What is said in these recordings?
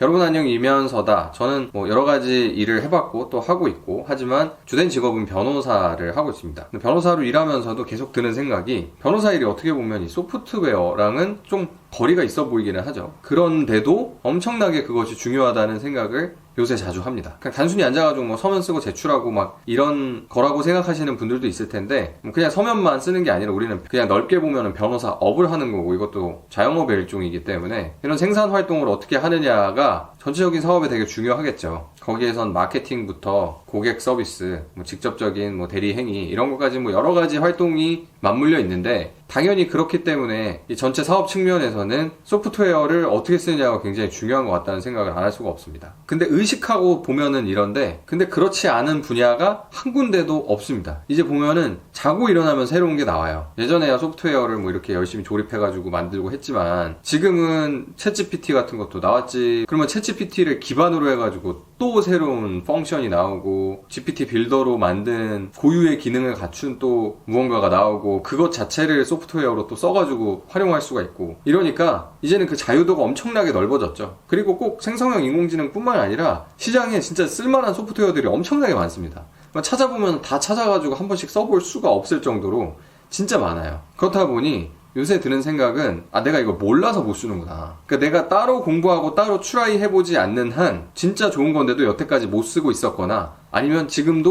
여러분 안녕, 이면서다. 저는 뭐 여러가지 일을 해봤고 또 하고 있고 하지만 주된 직업은 변호사를 하고 있습니다. 변호사로 일하면서도 계속 드는 생각이, 변호사 일이 어떻게 보면 이 소프트웨어랑은 좀 거리가 있어 보이기는 하죠. 그런데도 엄청나게 그것이 중요하다는 생각을 요새 자주 합니다. 그냥 단순히 앉아가지고 뭐 서면 쓰고 제출하고 막 이런 거라고 생각하시는 분들도 있을 텐데, 그냥 서면만 쓰는 게 아니라 우리는 그냥 넓게 보면은 변호사 업을 하는 거고, 이것도 자영업의 일종이기 때문에 이런 생산 활동을 어떻게 하느냐가 전체적인 사업에 되게 중요하겠죠. 거기에선 마케팅부터 고객 서비스, 뭐 직접적인 뭐 대리 행위, 이런 것까지 뭐 여러 가지 활동이 맞물려 있는데, 당연히 그렇기 때문에 이 전체 사업 측면에서는 소프트웨어를 어떻게 쓰느냐가 굉장히 중요한 것 같다는 생각을 안 할 수가 없습니다. 근데 의식하고 보면은 이런데, 근데 그렇지 않은 분야가 한 군데도 없습니다. 이제 보면은 자고 일어나면 새로운 게 나와요. 예전에야 소프트웨어를 뭐 이렇게 열심히 조립해가지고 만들고 했지만, 지금은 챗GPT 같은 것도 나왔지. 그러면 챗GPT를 기반으로 해가지고 또 새로운 펑션이 나오고, GPT 빌더로 만든 고유의 기능을 갖춘 또 무언가가 나오고, 그것 자체를 소프트웨어로 또 써가지고 활용할 수가 있고, 이러니까 이제는 그 자유도가 엄청나게 넓어졌죠. 그리고 꼭 생성형 인공지능 뿐만 아니라 시장에 진짜 쓸만한 소프트웨어들이 엄청나게 많습니다. 찾아보면 다 찾아가지고 한 번씩 써볼 수가 없을 정도로 진짜 많아요. 그렇다 보니 요새 드는 생각은, 내가 이거 몰라서 못 쓰는구나. 그러니까 내가 따로 공부하고 따로 트라이 해보지 않는 한 진짜 좋은 건데도 여태까지 못 쓰고 있었거나, 아니면 지금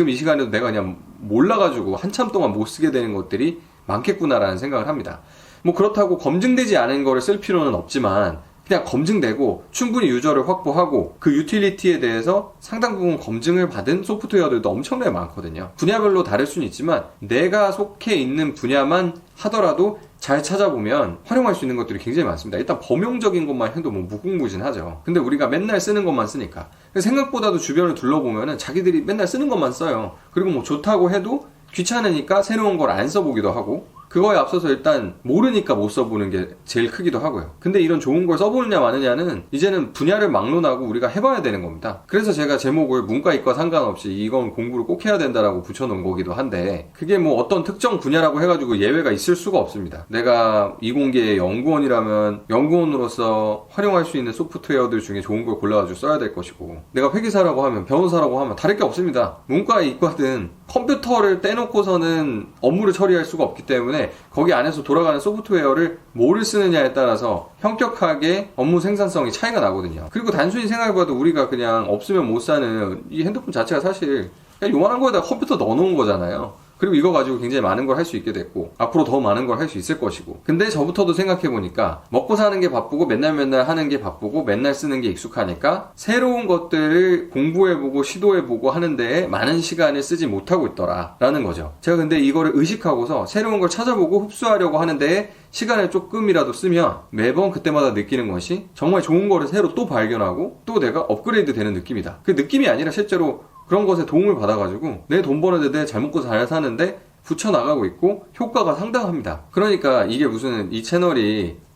이 시간에도 내가 그냥 몰라가지고 한참 동안 못 쓰게 되는 것들이 많겠구나라는 생각을 합니다. 뭐 그렇다고 검증되지 않은 거를 쓸 필요는 없지만, 그냥 검증되고 충분히 유저를 확보하고 그 유틸리티에 대해서 상당 부분 검증을 받은 소프트웨어들도 엄청나게 많거든요. 분야별로 다를 수는 있지만 내가 속해 있는 분야만 하더라도 잘 찾아보면 활용할 수 있는 것들이 굉장히 많습니다. 일단 범용적인 것만 해도 뭐 무궁무진하죠. 근데 우리가 맨날 쓰는 것만 쓰니까, 생각보다도 주변을 둘러보면은 자기들이 맨날 쓰는 것만 써요. 그리고 뭐 좋다고 해도 귀찮으니까 새로운 걸 안 써보기도 하고, 그거에 앞서서 일단 모르니까 못 써보는 게 제일 크기도 하고요. 근데 이런 좋은 걸 써보느냐 마느냐는 이제는 분야를 막론하고 우리가 해봐야 되는 겁니다. 그래서 제가 제목을 문과 이과 상관없이 이건 공부를 꼭 해야 된다라고 붙여놓은 거기도 한데, 그게 뭐 어떤 특정 분야라고 해가지고 예외가 있을 수가 없습니다. 내가 이공계의 연구원이라면 연구원으로서 활용할 수 있는 소프트웨어들 중에 좋은 걸 골라가지고 써야 될 것이고, 내가 회계사라고 하면, 변호사라고 하면 다를 게 없습니다. 문과 이과든 컴퓨터를 떼놓고서는 업무를 처리할 수가 없기 때문에 거기 안에서 돌아가는 소프트웨어를 뭐를 쓰느냐에 따라서 현격하게 업무 생산성이 차이가 나거든요. 그리고 단순히 생각해봐도 우리가 그냥 없으면 못 사는 이 핸드폰 자체가 사실 그냥 요만한 거에다 컴퓨터 넣어놓은 거잖아요. 그리고 이거 가지고 굉장히 많은 걸 할 수 있게 됐고, 앞으로 더 많은 걸 할 수 있을 것이고. 근데 저부터도 생각해보니까 먹고 사는 게 바쁘고 맨날 하는 게 바쁘고 맨날 쓰는 게 익숙하니까 새로운 것들을 공부해보고 시도해보고 하는 데에 많은 시간을 쓰지 못하고 있더라 라는 거죠. 제가 근데 이거를 의식하고서 새로운 걸 찾아보고 흡수하려고 하는 데에 시간을 조금이라도 쓰면 매번 그때마다 느끼는 것이, 정말 좋은 거를 새로 또 발견하고 또 내가 업그레이드 되는 느낌이다. 그 느낌이 아니라 실제로 그런 것에 도움을 받아가지고 내 돈 버는데 잘 먹고 잘 사는데 붙여나가고 있고 효과가 상당합니다. 그러니까 이게 무슨 이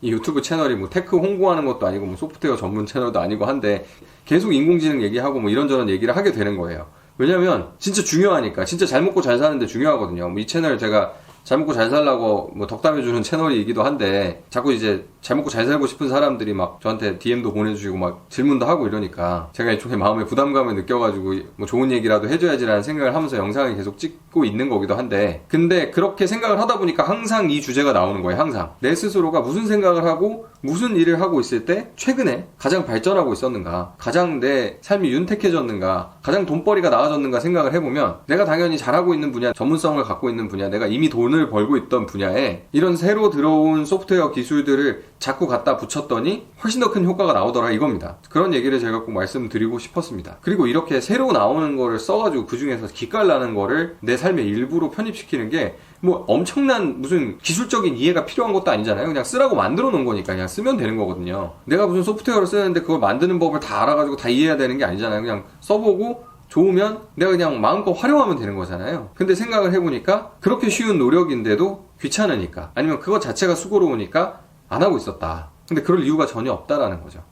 유튜브 채널이 뭐 테크 홍보하는 것도 아니고 뭐 소프트웨어 전문 채널도 아니고 한데 계속 인공지능 얘기하고 뭐 이런저런 얘기를 하게 되는 거예요. 왜냐면 진짜 중요하니까. 진짜 잘 먹고 잘 사는데 중요하거든요. 뭐 이 채널 제가 잘 먹고 잘 살라고 뭐 덕담해주는 채널이기도 한데, 자꾸 이제 잘 먹고 잘 살고 싶은 사람들이 막 저한테 DM도 보내주시고 막 질문도 하고 이러니까 제가 일종의 마음에 부담감을 느껴가지고 뭐 좋은 얘기라도 해줘야지라는 생각을 하면서 영상을 계속 찍고 있는 거기도 한데, 근데 그렇게 생각을 하다 보니까 항상 이 주제가 나오는 거예요. 항상 내 스스로가 무슨 생각을 하고 무슨 일을 하고 있을 때 최근에 가장 발전하고 있었는가, 가장 내 삶이 윤택해졌는가, 가장 돈벌이가 나아졌는가 생각을 해보면, 내가 당연히 잘하고 있는 분야, 전문성을 갖고 있는 분야, 내가 이미 돈을 벌고 있던 분야에 이런 새로 들어온 소프트웨어 기술들을 자꾸 갖다 붙였더니 훨씬 더 큰 효과가 나오더라 이겁니다. 그런 얘기를 제가 꼭 말씀드리고 싶었습니다. 그리고 이렇게 새로 나오는 거를 써가지고 그 중에서 기깔나는 거를 내 삶의 일부로 편입시키는 게 뭐 엄청난 무슨 기술적인 이해가 필요한 것도 아니잖아요. 그냥 쓰라고 만들어 놓은 거니까 그냥 쓰면 되는 거거든요. 내가 무슨 소프트웨어를 쓰는데 그걸 만드는 법을 다 알아가지고 다 이해해야 되는 게 아니잖아요. 그냥 써보고 좋으면 내가 그냥 마음껏 활용하면 되는 거잖아요. 근데 생각을 해보니까 그렇게 쉬운 노력인데도 귀찮으니까, 아니면 그거 자체가 수고로우니까 안 하고 있었다. 근데 그럴 이유가 전혀 없다라는 거죠.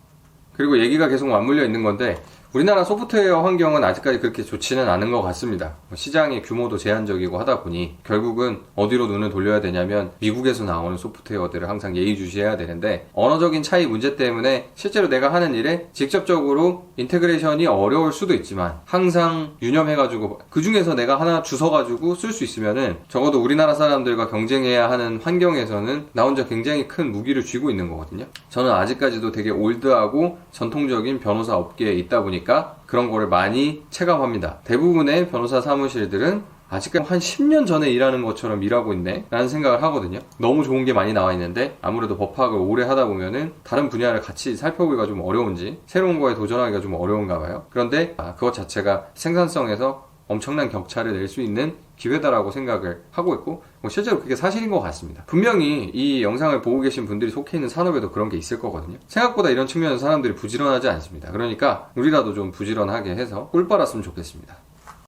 그리고 얘기가 계속 맞물려 있는 건데, 우리나라 소프트웨어 환경은 아직까지 그렇게 좋지는 않은 것 같습니다. 시장의 규모도 제한적이고 하다 보니 결국은 어디로 눈을 돌려야 되냐면 미국에서 나오는 소프트웨어들을 항상 예의주시해야 되는데, 언어적인 차이 문제 때문에 실제로 내가 하는 일에 직접적으로 인테그레이션이 어려울 수도 있지만 항상 유념해가지고 그 중에서 내가 하나 주워가지고 쓸 수 있으면은 적어도 우리나라 사람들과 경쟁해야 하는 환경에서는 나 혼자 굉장히 큰 무기를 쥐고 있는 거거든요. 저는 아직까지도 되게 올드하고 전통적인 변호사 업계에 있다 보니까 그런 거를 많이 체감합니다. 대부분의 변호사 사무실들은 아직까지 한 10년 전에 일하는 것처럼 일하고 있네 라는 생각을 하거든요. 너무 좋은 게 많이 나와 있는데 아무래도 법학을 오래 하다 보면은 다른 분야를 같이 살펴보기가 좀 어려운지 새로운 거에 도전하기가 좀 어려운가 봐요. 그런데 그것 자체가 생산성에서 엄청난 격차를 낼 수 있는 기회다라고 생각을 하고 있고, 실제로 그게 사실인 것 같습니다. 분명히 이 영상을 보고 계신 분들이 속해 있는 산업에도 그런 게 있을 거거든요. 생각보다 이런 측면에서 사람들이 부지런하지 않습니다. 그러니까 우리라도 좀 부지런하게 해서 꿀 빨았으면 좋겠습니다.